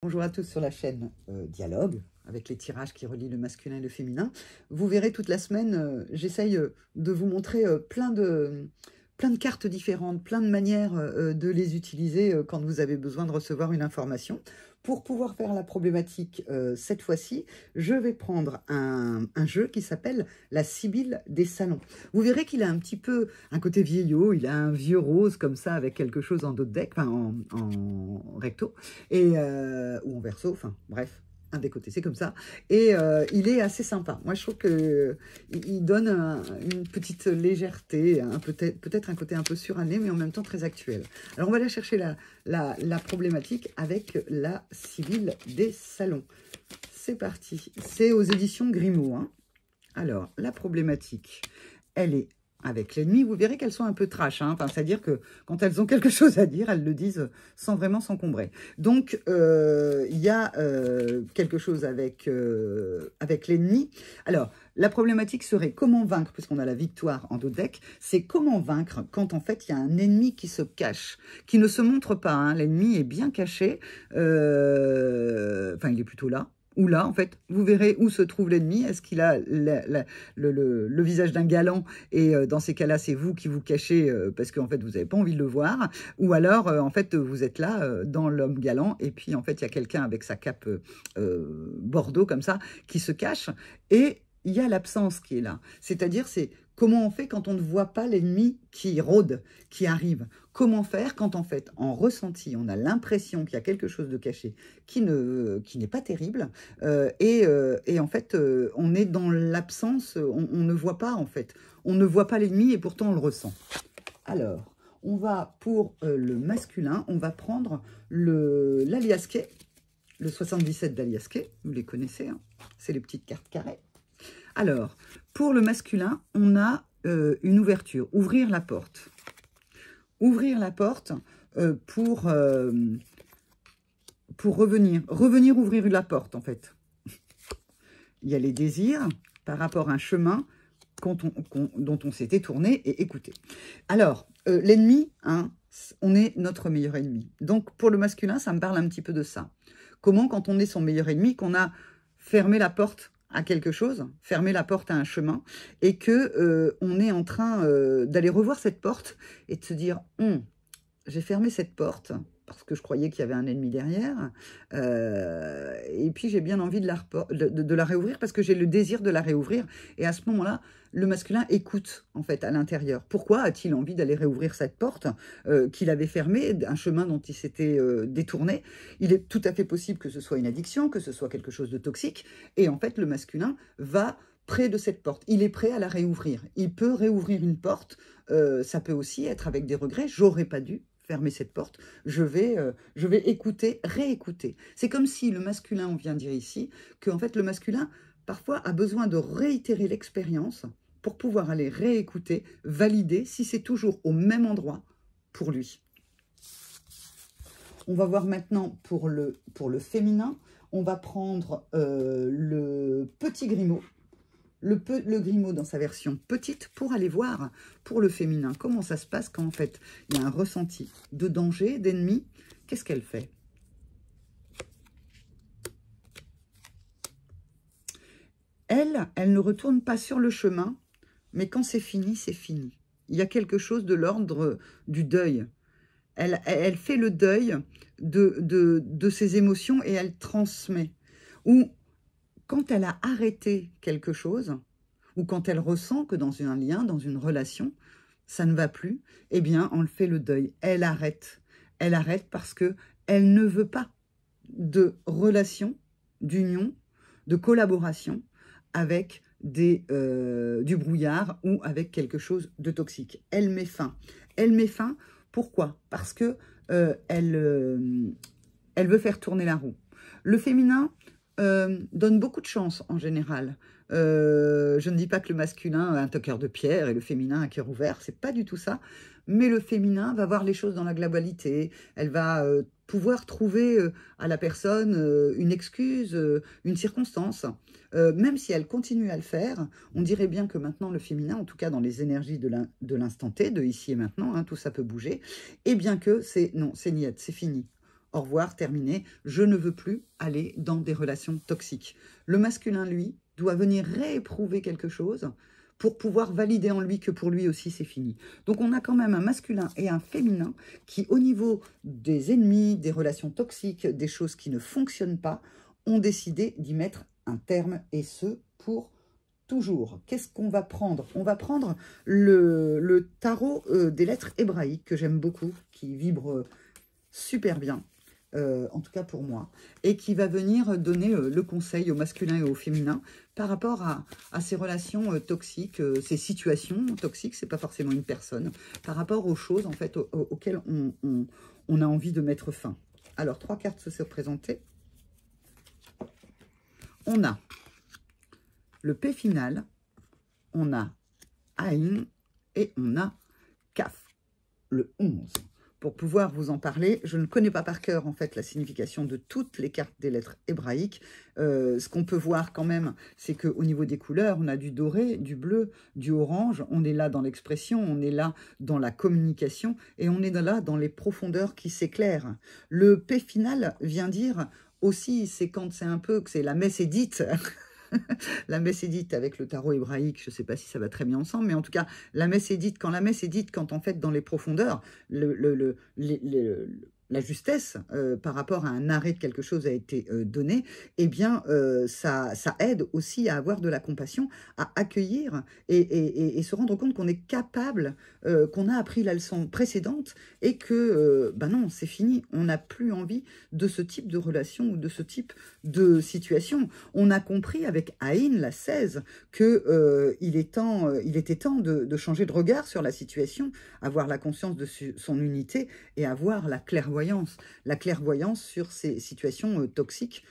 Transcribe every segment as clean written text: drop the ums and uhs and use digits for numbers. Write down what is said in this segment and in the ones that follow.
Bonjour à tous sur la chaîne Dialogue, avec les tirages qui relient le masculin et le féminin. Vous verrez toute la semaine, j'essaye de vous montrer plein de cartes différentes, plein de manières de les utiliser quand vous avez besoin de recevoir une information. Pour pouvoir faire la problématique cette fois-ci, je vais prendre un jeu qui s'appelle la Sibylle des salons. Vous verrez qu'il a un petit peu un côté vieillot, il a un vieux rose comme ça avec quelque chose en dos de deck, enfin en recto, et, ou en verso, enfin bref. Un des côtés, c'est comme ça. Et il est assez sympa. Moi, je trouve qu'il donne une petite légèreté, peut-être un côté un peu suranné, mais en même temps très actuel. Alors, on va aller chercher la problématique avec la Sibylle des salons. C'est parti. C'est aux éditions Grimaud. Hein. Alors, la problématique, elle est avec l'ennemi. Vous verrez qu'elles sont un peu trash. Hein. Enfin, c'est-à-dire que quand elles ont quelque chose à dire, elles le disent sans vraiment s'encombrer. Donc, il y a quelque chose avec l'ennemi. Alors, la problématique serait comment vaincre, puisqu'on a la victoire en dos de deck, c'est comment vaincre quand en fait il y a un ennemi qui se cache, qui ne se montre pas. Hein. L'ennemi est bien caché. Enfin, il est plutôt là. Ou là, en fait, vous verrez où se trouve l'ennemi. Est-ce qu'il a le visage d'un galant et dans ces cas-là, c'est vous qui vous cachez parce qu'en fait, vous n'avez pas envie de le voir. Ou alors, en fait, vous êtes là dans l'homme galant et puis, en fait, il y a quelqu'un avec sa cape bordeaux comme ça qui se cache et il y a l'absence qui est là. C'est-à-dire, c'est comment on fait quand on ne voit pas l'ennemi qui rôde, qui arrive. Comment faire quand, en fait, en ressenti, on a l'impression qu'il y a quelque chose de caché qui n'est pas terrible et en fait, on est dans l'absence, on ne voit pas, en fait. On ne voit pas l'ennemi et pourtant, on le ressent. Alors, on va, pour le masculin, on va prendre l'alias Kay, le 77 d'alias Kay, vous les connaissez, hein, c'est les petites cartes carrées. Alors, pour le masculin, on a une ouverture, ouvrir la porte. Ouvrir la porte pour revenir ouvrir la porte, en fait. Il y a les désirs par rapport à un chemin dont on s'est détourné et écouté. Alors, l'ennemi, hein, on est notre meilleur ennemi. Donc, pour le masculin, ça me parle un petit peu de ça. Comment, quand on est son meilleur ennemi, qu'on a fermé la porte à quelque chose, fermer la porte à un chemin, et que on est en train d'aller revoir cette porte et de se dire j'ai fermé cette porte parce que je croyais qu'il y avait un ennemi derrière, et puis j'ai bien envie de la réouvrir parce que j'ai le désir de la réouvrir, et à ce moment-là, le masculin écoute, en fait, à l'intérieur. Pourquoi a-t-il envie d'aller réouvrir cette porte qu'il avait fermée, un chemin dont il s'était détourné? Il est tout à fait possible que ce soit une addiction, que ce soit quelque chose de toxique, et en fait, le masculin va près de cette porte. Il est prêt à la réouvrir. Il peut réouvrir une porte. Ça peut aussi être avec des regrets. J'aurais pas dû fermer cette porte. Je vais écouter, réécouter. C'est comme si le masculin, on vient dire ici, que en fait, le masculin, parfois, a besoin de réitérer l'expérience pour pouvoir aller réécouter, valider si c'est toujours au même endroit pour lui. On va voir maintenant pour le féminin, on va prendre le petit Grimaud. Le Grimaud dans sa version petite pour aller voir pour le féminin comment ça se passe quand en fait il y a un ressenti de danger, d'ennemi. Qu'est-ce qu'elle fait? Elle ne retourne pas sur le chemin, mais quand c'est fini, c'est fini. Il y a quelque chose de l'ordre du deuil. Elle fait le deuil de ses émotions et elle transmet. Ou quand elle a arrêté quelque chose, ou quand elle ressent que dans un lien, dans une relation, ça ne va plus, eh bien, on le fait le deuil. Elle arrête. Elle arrête parce qu'elle ne veut pas de relation, d'union, de collaboration avec du brouillard ou avec quelque chose de toxique. Elle met fin. Elle met fin, pourquoi? Parce que elle veut faire tourner la roue. Le féminin donne beaucoup de chance en général. Je ne dis pas que le masculin a un cœur de pierre et le féminin un cœur ouvert, c'est pas du tout ça. Mais le féminin va voir les choses dans la globalité. Elle va pouvoir trouver à la personne une excuse, une circonstance. Même si elle continue à le faire, on dirait bien que maintenant le féminin, en tout cas dans les énergies de l'instant T, de ici et maintenant, hein, tout ça peut bouger, et bien que c'est non, c'est niette, c'est fini. au revoir, terminé, je ne veux plus aller dans des relations toxiques. Le masculin, lui, doit venir rééprouver quelque chose pour pouvoir valider en lui que pour lui aussi c'est fini. Donc on a quand même un masculin et un féminin qui, au niveau des ennemis, des relations toxiques, des choses qui ne fonctionnent pas, ont décidé d'y mettre un terme, et ce, pour toujours. Qu'est-ce qu'on va prendre? On va prendre le tarot des lettres hébraïques, que j'aime beaucoup, qui vibre super bien. En tout cas pour moi, et qui va venir donner le conseil au masculin et au féminin par rapport à ces relations toxiques, ces situations toxiques, c'est pas forcément une personne, par rapport aux choses en fait auxquelles on a envie de mettre fin. Alors, 3 cartes se sont présentées. On a le P final, on a Aïn et on a Kaf, le 11. Pour pouvoir vous en parler, je ne connais pas par cœur en fait la signification de toutes les cartes des lettres hébraïques. Ce qu'on peut voir quand même, c'est qu'au niveau des couleurs, on a du doré, du bleu, du orange. On est là dans l'expression, on est là dans la communication et on est là dans les profondeurs qui s'éclairent. Le P final vient dire aussi, c'est quand c'est un peu que c'est la messe est dite. La messe est dite avec le tarot hébraïque, je ne sais pas si ça va très bien ensemble, mais en tout cas, la messe est dite, quand en fait, dans les profondeurs, la justesse par rapport à un arrêt de quelque chose a été donnée, eh bien, ça aide aussi à avoir de la compassion, à accueillir et se rendre compte qu'on est capable, qu'on a appris la leçon précédente et que, ben non, c'est fini, on n'a plus envie de ce type de relation ou de ce type de situation. On a compris avec Aïn, la 16, que il était temps de changer de regard sur la situation, avoir la conscience de son unité et avoir la clairvoyance sur ces situations toxiques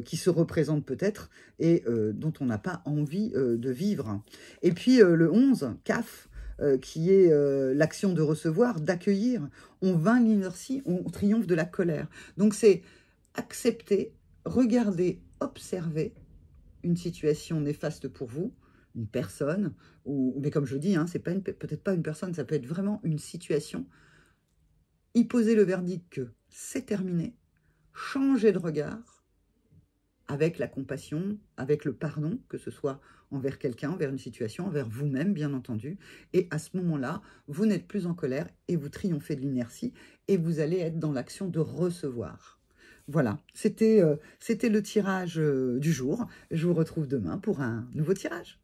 qui se représentent peut-être et dont on n'a pas envie de vivre. Et puis le 11, Kaf, qui est l'action de recevoir, d'accueillir. On vainc l'inertie, on triomphe de la colère. Donc c'est accepter, regarder, observer une situation néfaste pour vous, une personne, mais comme je dis, hein, c'est pas peut-être pas une personne, ça peut être vraiment une situation. Y poser le verdict que c'est terminé, changer de regard avec la compassion, avec le pardon, que ce soit envers quelqu'un, envers une situation, envers vous-même, bien entendu. Et à ce moment-là, vous n'êtes plus en colère et vous triomphez de l'inertie et vous allez être dans l'action de recevoir. Voilà, c'était le tirage du jour. Je vous retrouve demain pour un nouveau tirage.